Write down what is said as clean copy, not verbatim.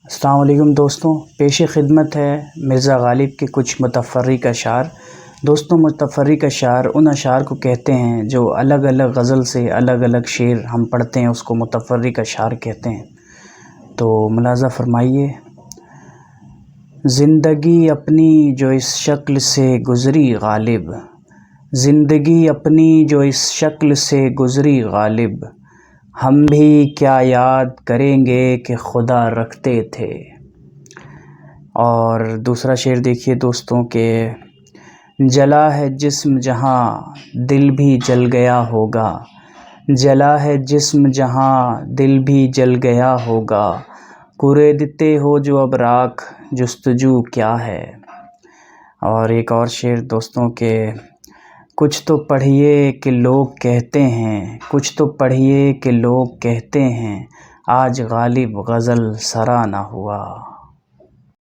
السلام علیکم دوستوں، پیش خدمت ہے مرزا غالب کے کچھ متفرق اشعار۔ دوستوں، متفرق اشعار ان اشعار کو کہتے ہیں جو الگ الگ غزل سے الگ الگ شعر ہم پڑھتے ہیں، اس کو متفرق اشعار کہتے ہیں۔ تو ملاحظہ فرمائیے۔ زندگی اپنی جو اس شکل سے گزری غالب، زندگی اپنی جو اس شکل سے گزری غالب، ہم بھی کیا یاد کریں گے کہ خدا رکھتے تھے۔ اور دوسرا شعر دیکھیے دوستوں کہ جلا ہے جسم جہاں دل بھی جل گیا ہوگا، جلا ہے جسم جہاں دل بھی جل گیا ہوگا، کوریدتے ہو جو اب راکھ جستجو کیا ہے۔ اور ایک اور شعر دوستوں کہ کچھ تو پڑھیے کہ لوگ کہتے ہیں، کچھ تو پڑھیے کہ لوگ کہتے ہیں، آج غالب غزل سرا نہ ہوا۔